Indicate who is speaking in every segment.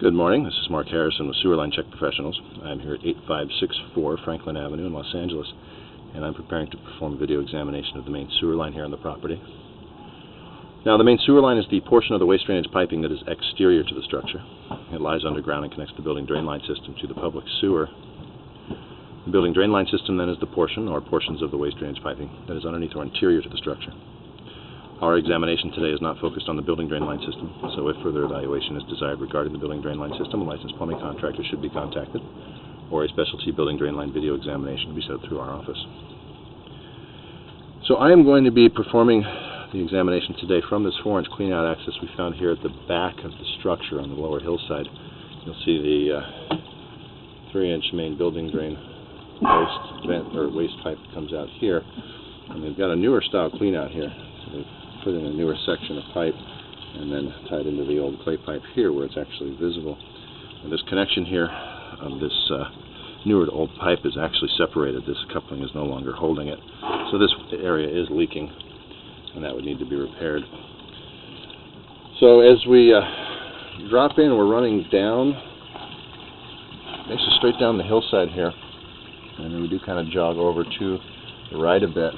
Speaker 1: Good morning, this is Mark Harrison with Sewer Line Check Professionals. I'm here at 8564 Franklin Avenue in Los Angeles, and I'm preparing to perform a video examination of the main sewer line here on the property. Now, the main sewer line is the portion of the waste drainage piping that is exterior to the structure. It lies underground and connects the building drain line system to the public sewer. The building drain line system then is the portion or portions of the waste drainage piping that is underneath or interior to the structure. Our examination today is not focused on the building drain line system, so if further evaluation is desired regarding the building drain line system, a licensed plumbing contractor should be contacted, or a specialty building drain line video examination be set through our office. So I am going to be performing the examination today from this 4-inch cleanout access we found here at the back of the structure on the lower hillside. You'll see the 3-inch main building drain waste vent or waste pipe comes out here, and they've got a newer style cleanout here. So they've put in a newer section of pipe and then tied into the old clay pipe here where it's actually visible. And this connection here of this newer to old pipe is actually separated. This coupling is no longer holding it. So this area is leaking, and that would need to be repaired. So as we drop in, we're running down, basically straight down the hillside here, and then we do kind of jog over to the right a bit.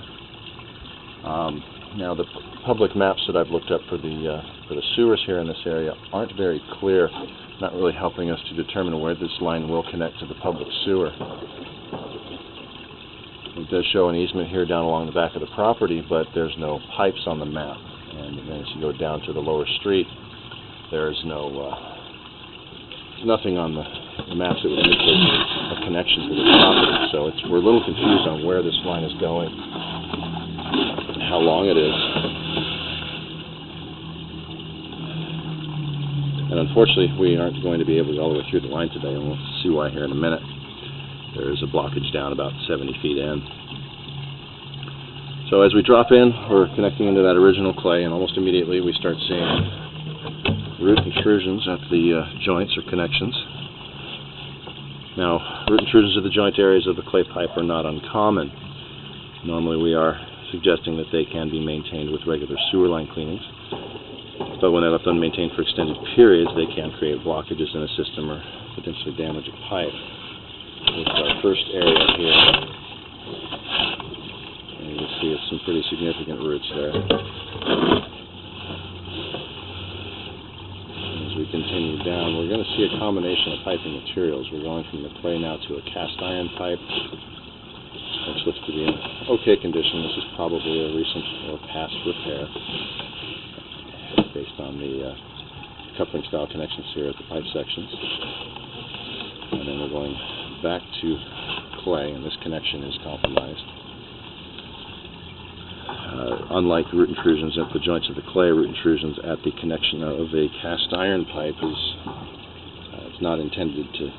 Speaker 1: Now the public maps that I've looked up for the sewers here in this area aren't very clear, not really helping us to determine where this line will connect to the public sewer. It does show an easement here down along the back of the property, but there's no pipes on the map. And then as you go down to the lower street, there's nothing on the maps that would indicate a connection to the property. So we're a little confused on where this line is going, how long it is. And unfortunately, we aren't going to be able to go all the way through the line today, and we'll see why here in a minute. There is a blockage down about 70 feet in. So as we drop in, we're connecting into that original clay, and almost immediately we start seeing root intrusions at the joints or connections. Now, root intrusions at the joint areas of the clay pipe are not uncommon. Normally we are suggesting that they can be maintained with regular sewer line cleanings, but when they're left unmaintained for extended periods, they can create blockages in a system or potentially damage a pipe. This is our first area here, and you can see it's some pretty significant roots there. As we continue down, we're going to see a combination of piping materials. We're going from the clay now to a cast iron pipe, which looks to be in okay condition. This is probably a recent or past repair based on the coupling style connections here at the pipe sections. And then we're going back to clay, and this connection is compromised. Unlike root intrusions at the joints of the clay, root intrusions at the connection of a cast iron pipe is it's not intended to.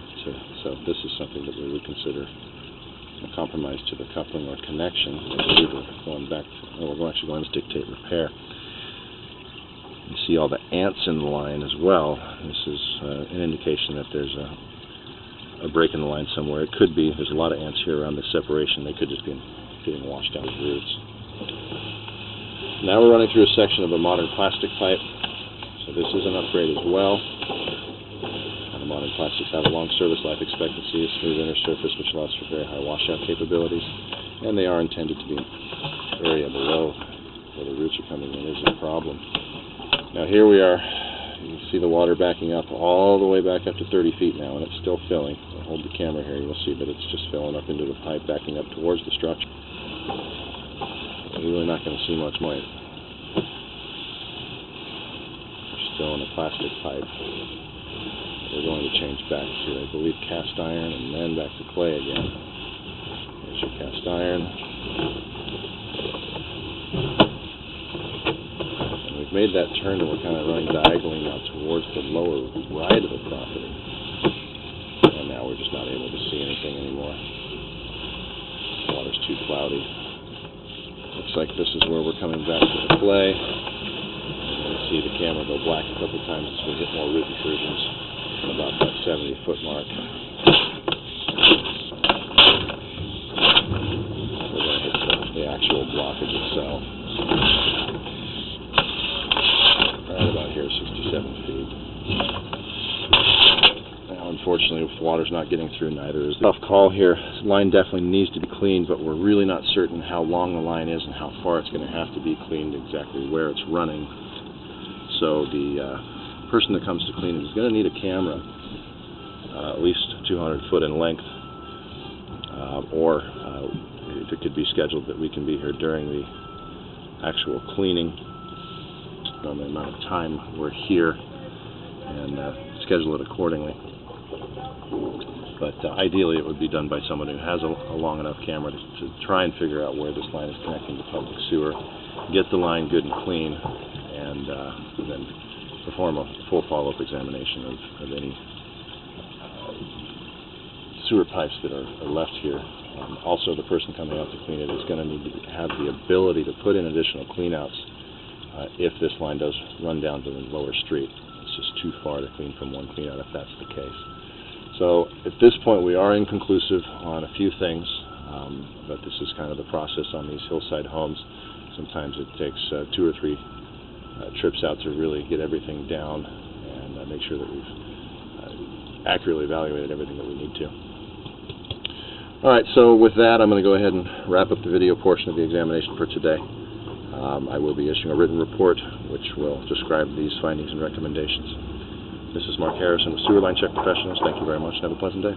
Speaker 1: So this is something that we would consider a compromise to the coupling or connection. We're going back. We're actually going to dictate repair. You see all the ants in the line as well. This is an indication that there's a break in the line somewhere. It could be. There's a lot of ants here around this separation. They could just be getting washed out with roots. Now we're running through a section of a modern plastic pipe. So this is an upgrade as well. The modern plastics have a long service life expectancy, a smooth inner surface which allows for very high washout capabilities, and they are intended to be in the area below where the roots are coming in. Isn't a problem. Now here we are. You can see the water backing up all the way back up to 30 feet now, and it's still filling. I'll hold the camera here. You'll see that it's just filling up into the pipe, backing up towards the structure. You're really not going to see much more. We're still in a plastic pipe. We're going to change back to, I believe, cast iron, and then back to clay again. There's your cast iron. And we've made that turn, and we're kind of running diagonally now towards the lower right of the property. And now we're just not able to see anything anymore. The water's too cloudy. Looks like this is where we're coming back to the clay. You can see the camera go black a couple times as we hit more root intrusions about that 70-foot mark. We're going to hit the actual blockage itself. Right about here, 67 feet. unfortunately, if water's not getting through, neither is the tough call here. This line definitely needs to be cleaned, but we're really not certain how long the line is and how far it's going to have to be cleaned, exactly where it's running. So the person that comes to clean it is going to need a camera, at least 200 foot in length, or if it could be scheduled that we can be here during the actual cleaning, on the amount of time we're here, and schedule it accordingly. But ideally it would be done by someone who has a long enough camera to try and figure out where this line is connecting to public sewer, get the line good and clean, and then perform a full follow-up examination of any sewer pipes that are left here. Also, the person coming out to clean it is going to need to have the ability to put in additional cleanouts if this line does run down to the lower street. It's just too far to clean from one cleanout if that's the case. So at this point we are inconclusive on a few things, but this is kind of the process on these hillside homes. Sometimes it takes 2 or 3 trips out to really get everything down and make sure that we've accurately evaluated everything that we need to. Alright, so with that I'm going to go ahead and wrap up the video portion of the examination for today. I will be issuing a written report which will describe these findings and recommendations. This is Mark Harrison with Sewer Line Check Professionals. Thank you very much and have a pleasant day.